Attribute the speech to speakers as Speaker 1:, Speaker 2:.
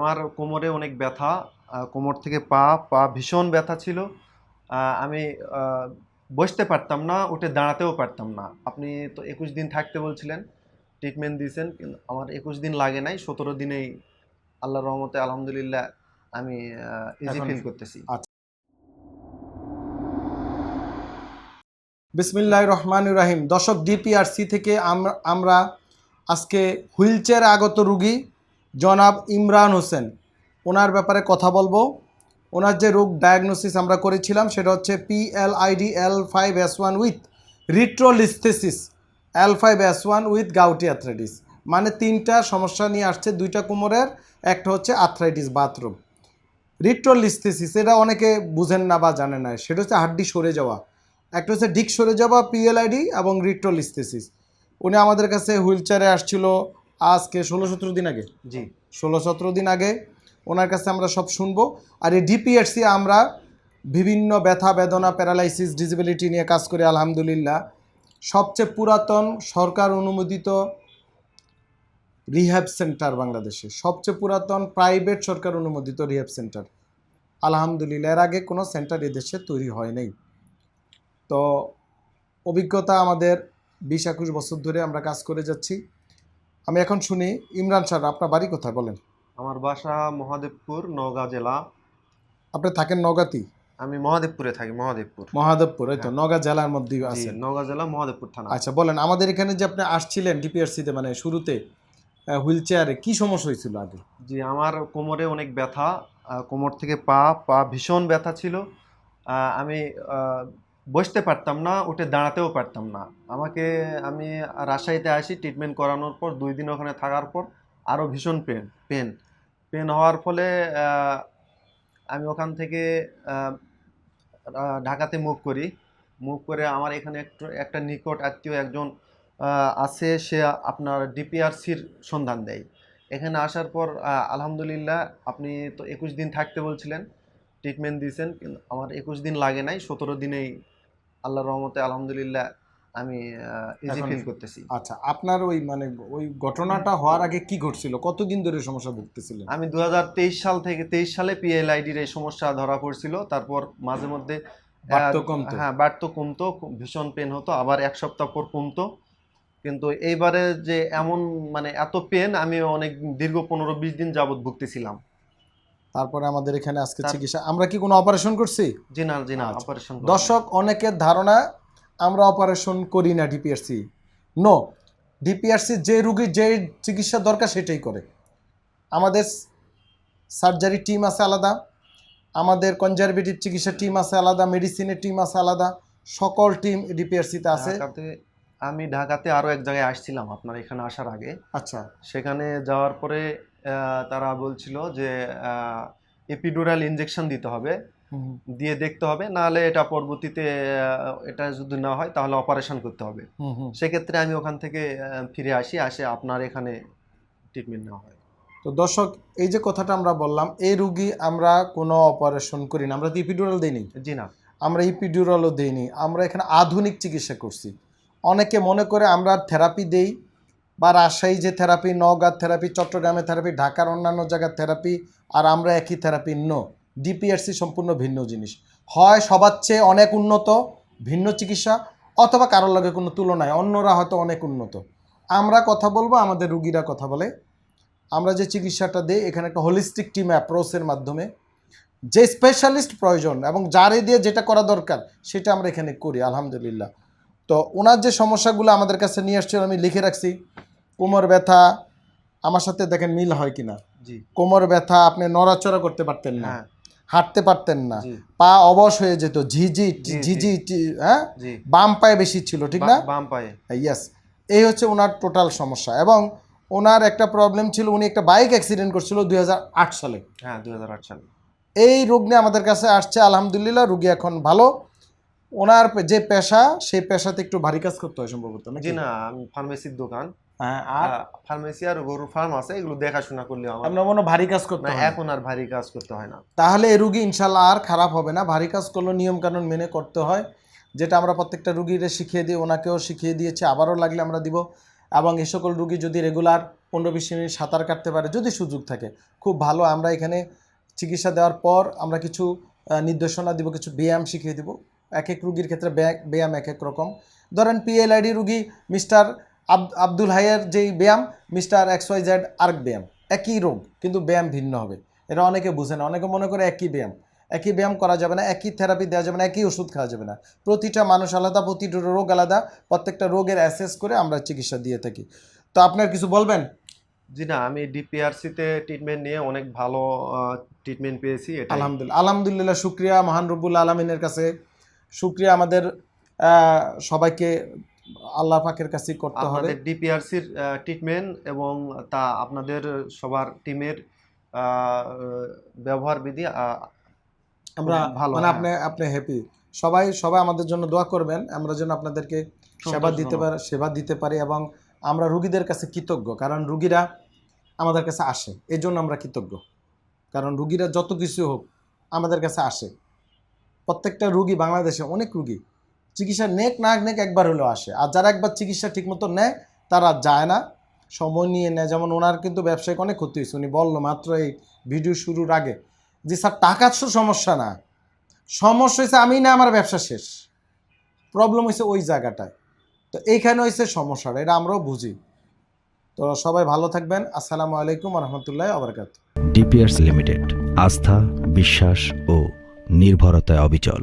Speaker 1: আমার কোমরে অনেক ব্যথা, কোমর থেকে পা পা ভীষণ ব্যথা ছিল। আমি বসতে পারতাম না, উঠে দাঁড়াতেও পারতাম না। আপনি তো 21 দিন থাকতে বলছিলেন, ট্রিটমেন্ট দিয়েছেন, কিন্তু আমার 21 দিন লাগে নাই, 17 দিনেই আল্লাহর রহমতে আলহামদুলিল্লাহ আমি ইজি
Speaker 2: এখন
Speaker 1: ফিল করতেছি।
Speaker 2: আচ্ছা, বিসমিল্লাহির রহমানির রহিম। দর্শক, ডিপিআরসি থেকে আমরা আজকে হুইল চেয়ারে আগত রুগী জনাব ইমরান হোসেন, ওনার ব্যাপারে কথা বলবো। ওনার যে রোগ ডায়াগনোসিস আমরা করেছিলাম সেটা হচ্ছে PLID L5S1 with retrolisthesis, L5S1 with gouty arthritis. মানে তিনটা সমস্যা নিয়ে আসছে, দুইটা কোমরের, একটা হচ্ছে আর্থ্রাইটিস বাথরুম। রিট্রোলিস্থেসিস এটা অনেকে বুঝেন না বা জানে না, সেটা হচ্ছে হাড্ডি সরে যাওয়া। একটা হচ্ছে ডিক সরে যাওয়া PLID এবং রিট্রোলিস্থেসিস। উনি আমাদের কাছে হুইল চেয়ারে আসছিল আজকে 16-17 দিন আগে।
Speaker 1: জি,
Speaker 2: 16-17 দিন আগে ওনার কাছে আমরা সব শুনবো। আর এই ডিপিআরসি আমরা বিভিন্ন ব্যথা বেদনা প্যারালাইসিস ডিসেবিলিটি নিয়ে কাজ করি আলহামদুলিল্লাহ। সবচেয়ে পুরাতন সরকার অনুমোদিত রিহ্যাব সেন্টার, বাংলাদেশে সবচেয়ে পুরাতন প্রাইভেট সরকার অনুমোদিত রিহ্যাব সেন্টার আলহামদুলিল্লাহ। এর আগে কোনো সেন্টার এদেশে তৈরি হয় নাই। তো অভিজ্ঞতা আমাদের 20-21 বছর ধরে আমরা কাজ করে যাচ্ছি। আমি এখন শুনি, ইমরান স্যার আপনার বাড়ি কোথায় বলেন?
Speaker 1: আমার বাসা মহাদেবপুর, নওগাঁ জেলা।
Speaker 2: আপনি থাকেন নওগাঁতেই?
Speaker 1: আমি মহাদেবপুরে থাকি, মহাদেবপুর।
Speaker 2: মহাদেবপুর, এই তো
Speaker 1: হ্যাঁ,
Speaker 2: নওগাঁ জেলার মধ্যেই
Speaker 1: জি,
Speaker 2: আছেন।
Speaker 1: নওগাঁ জেলা, মহাদেবপুর থানা।
Speaker 2: আচ্ছা বলেন, আমাদের এখানে যে আপনি আসছিলেন ডিপিআরসিতে, মানে শুরুতে হুইল চেয়ারে, কী সমস্যা হয়েছিল আগে?
Speaker 1: জি, আমার কোমরে অনেক ব্যথা, কোমর থেকে পা পা ভীষণ ব্যথা ছিল। আমি বসতে পারতাম না, উঠে দাঁড়াতেও পারতাম না। আমি রাজশাহীতে আসি ট্রিটমেন্ট করানোর পর, 2 দিন ওখানে থাকার পর আরও ভীষণ পেন হওয়ার ফলে আমি ওখান থেকে ঢাকাতে মুভ করে আমার এখানে একটা নিকট আত্মীয় একজন আছে, সে আপনার ডিপিআরসির সন্ধান দেয়। এখানে আসার পর আলহামদুলিল্লাহ, আপনি তো 21 দিন থাকতে বলছিলেন, ট্রিটমেন্ট দিয়েছেন, কিন্তু আমার 21 দিন লাগে নাই, 17 দিনেই আল্লাহর রহমতে আলহামদুলিল্লাহ আমি ইজি
Speaker 2: এখন
Speaker 1: ফিল করতেছি।
Speaker 2: আচ্ছা, আপনার ওই মানে ওই ঘটনাটা হওয়ার আগে কি ঘটছিল, কতদিন ধরে সমস্যা ভুগতেছিলেন?
Speaker 1: আমি 23 সালে PLID-র এই সমস্যা ধরা পড়ছিল। তারপর মাঝে মধ্যে
Speaker 2: বাড়তো কমতো?
Speaker 1: হ্যাঁ, বাড়তো কমতো, ভীষণ পেন হতো, আবার 1 সপ্তাহ পর কমতো। কিন্তু এইবারে যে এমন, মানে এত পেন, আমি অনেক দীর্ঘ 15-20 দিন যাবৎ ভুগতেছিলাম।
Speaker 2: তারপরে আমাদের এখানে আজকে
Speaker 1: তার
Speaker 2: চিকিৎসা, আমরা কি কোনো অপারেশন করছি?
Speaker 1: জি না, জি না,
Speaker 2: আচ্ছা,
Speaker 1: অপারেশন করা হয় না।
Speaker 2: দর্শক, অনেকের ধারণা আমরা অপারেশন করি না ডিপিআরসি। নো, ডিপিআরসি যে রুগীর যে চিকিৎসা দরকার সেটাই করে। আমাদের সার্জারি টিম আছে আলাদা, আমাদের কনজারভেটিভ চিকিৎসা টিম আছে আলাদা, মেডিসিনের টিম আছে আলাদা, সকল টিম ডিপিআরসিতে আছে।
Speaker 1: আমি ঢাকাতে আরো এক জায়গায় আসছিলাম আপনার এখানে আসার আগে।
Speaker 2: আচ্ছা,
Speaker 1: সেখানে যাওয়ার পরে তারা বলছিল যে এপিডুরাল ইনজেকশন দিতে হবে,
Speaker 2: হুম
Speaker 1: দিয়ে দেখতে হবে, নাহলে এটা পরবর্তীতে এটা যদি না হয় তাহলে অপারেশন করতে হবে।
Speaker 2: হুম হুম।
Speaker 1: সেক্ষেত্রে আমি ওখান থেকে ফিরে আসে আপনার এখানে ট্রিটমেন্ট নেওয়া হয়।
Speaker 2: তো দর্শক, এই যে কথাটা আমরা বললাম, এই রুগী আমরা কোনো অপারেশন করি না, আমরা তো ইপিডুরাল দিইনি,
Speaker 1: জি না।
Speaker 2: আমরা ইপিডুরালও দিইনি, আমরা এখানে আধুনিক চিকিৎসা করছি। অনেকে মনে করে আমরা থেরাপি দেই, বা রাজশাহী যে থেরাপি, নওগাঁর থেরাপি, চট্টগ্রামের থেরাপি, ঢাকার অন্যান্য জায়গার থেরাপি, আর আমরা একই থেরাপি। নো, ডিপিআরসি সম্পূর্ণ ভিন্ন জিনিস। হয় সবার চেয়ে অনেক উন্নত ভিন্ন চিকিৎসা, অথবা কারোর লগে কোনো তুলনায় অন্যরা হয়তো অনেক উন্নত। আমরা কথা বলবো, আমাদের রুগীরা কথা বলে। আমরা যে চিকিৎসাটা দিই এখানে একটা হোলিস্টিক টিম অ্যাপ্রোচের মাধ্যমে, যে স্পেশালিস্ট প্রয়োজন এবং যারে দিয়ে যেটা করা দরকার সেটা আমরা এখানে করি আলহামদুলিল্লাহ। তো ওনার যে সমস্যাগুলো আমাদের কাছে নিয়ে আসছিল আমি লিখে রাখছি। কোমর ব্যথা, আমার সাথে দেখেন মিল হয় কিনা।
Speaker 1: জি,
Speaker 2: কোমর ব্যথা, আপনি নড়াচড়া করতে পারতেন না,
Speaker 1: হ্যাঁ,
Speaker 2: হাঁটতে পারতেন না,
Speaker 1: জি,
Speaker 2: পা অবশ হয়ে যেত, ঝিঝি
Speaker 1: জি, জি,
Speaker 2: ঝিঝি হ্যাঁ,
Speaker 1: জি,
Speaker 2: বাম পায়ে বেশি ছিল, ঠিক না?
Speaker 1: বাম পায়ে।
Speaker 2: ইয়েস, এই হচ্ছে ওনার টোটাল সমস্যা। এবং ওনার একটা প্রবলেম ছিল, উনি একটা বাইক অ্যাক্সিডেন্ট করছিল 2008 সালে।
Speaker 1: হ্যাঁ, 2008 সালে।
Speaker 2: এই রোগ নিয়ে আমাদের কাছে আসছে আলহামদুলিল্লাহ, রুগী এখন ভালো। ওনার যে পেশা, সেই পেশাতে একটু ভারী কাজ করতে হয় সম্ভবত
Speaker 1: জি
Speaker 2: নাকি?
Speaker 1: না, আমি ফার্মেসির দোকান,
Speaker 2: হ্যাঁ, আর
Speaker 1: ফার্মেসি আর গরুর ফার্ম আছে, এগুলো দেখাশোনা করলে আমার
Speaker 2: আপনার মনে ভারী কাজ করতে
Speaker 1: না,
Speaker 2: হয় না?
Speaker 1: এখন আর ভারী কাজ করতে হয় না।
Speaker 2: তাহলে এই রুগী ইনশাল্লাহ আর খারাপ হবে না। ভারী কাজ করলে নিয়মকানুন মেনে করতে হয়, যেটা আমরা প্রত্যেকটা রুগীরে শিখিয়ে দিই, ওনাকেও শিখিয়ে দিয়েছি, আবারও লাগলে আমরা দিব। এবং এই সকল রুগী যদি রেগুলার 15-20 মিনিট সাঁতার কাটতে পারে, যদি সুযোগ থাকে, খুব ভালো। আমরা এখানে চিকিৎসা দেওয়ার পর আমরা কিছু নির্দেশনা দিব, কিছু ব্যায়াম শিখিয়ে দিব। এক এক রুগীর ক্ষেত্রে ব্যায়াম এক এক রকম। ধরেন PLID রুগী মিস্টার আব্দুল হাইয়ের যেই ব্যায়াম, মিস্টার XYZ আরেক ব্যায়াম, একই রোগ কিন্তু ব্যায়াম ভিন্ন হবে। এটা অনেকে বুঝে না, অনেকে মনে করে একই ব্যায়াম করা যাবে না, একই থেরাপি দেওয়া যাবে না, একই ওষুধ খাওয়া যাবে না। প্রতিটা মানুষ আলাদা, প্রতিটা রোগ আলাদা, প্রত্যেকটা রোগের অ্যাসেস করে আমরা চিকিৎসা দিয়ে থাকি। তো আপনার কিছু বলবেন?
Speaker 1: জি না, আমি ডিপিআরসিতে ট্রিটমেন্ট নিয়ে অনেক ভালো ট্রিটমেন্ট পেয়েছি। এটা
Speaker 2: আলহামদুলিল্লাহ, শুকরিয়া মহান রব্বুল আলমিনের কাছে, শুকরিয়া আমাদের সবাইকে আল্লাহ পাকের কাছে করতে হবে।
Speaker 1: আপনাদের ডিপিআরসির ট্রিটমেন্ট এবং তা আপনাদের সবার টিমের ব্যবহার বিধি
Speaker 2: আমরা
Speaker 1: ভালো।
Speaker 2: মানে আপনি হ্যাপি। সবাই আমাদের জন্য দোয়া করবেন, আমরা যেন আপনাদেরকে সেবা দিতে পারি এবং আমরা রুগীদের কাছে কৃতজ্ঞ, কারণ রুগীরা আমাদের কাছে আসে, এই জন্য আমরা কৃতজ্ঞ। কারণ রুগীরা যত কিছু হোক আমাদের কাছে আসে। প্রত্যেকটা রুগী, বাংলাদেশে অনেক রুগী চিকিৎসা নেক না নেক একবার হলেও আসে, আর যারা একবার চিকিৎসা ঠিকমতো নেয় তারা যায় না, সময় নিয়ে নেয়। যেমন ওনার কিন্তু ব্যবসায়িক অনেক ক্ষতি হয়েছে, উনি বললো মাত্র এই ভিডিও শুরুর আগে যে স্যার টাকার তো সমস্যা না, সমস্যা হয়েছে আমি না আমার ব্যবসা শেষ, প্রবলেম হয়েছে ওই জায়গাটায়। তো এইখানে হয়েছে সমস্যাটা, এটা আমরাও বুঝি। তো সবাই ভালো থাকবেন। আসসালামু আলাইকুম রহমতুল্লাহ আবরকাত।
Speaker 3: ডিপিআরসি লিমিটেড, আস্থা, বিশ্বাস ও নির্ভরতায় অবিচল।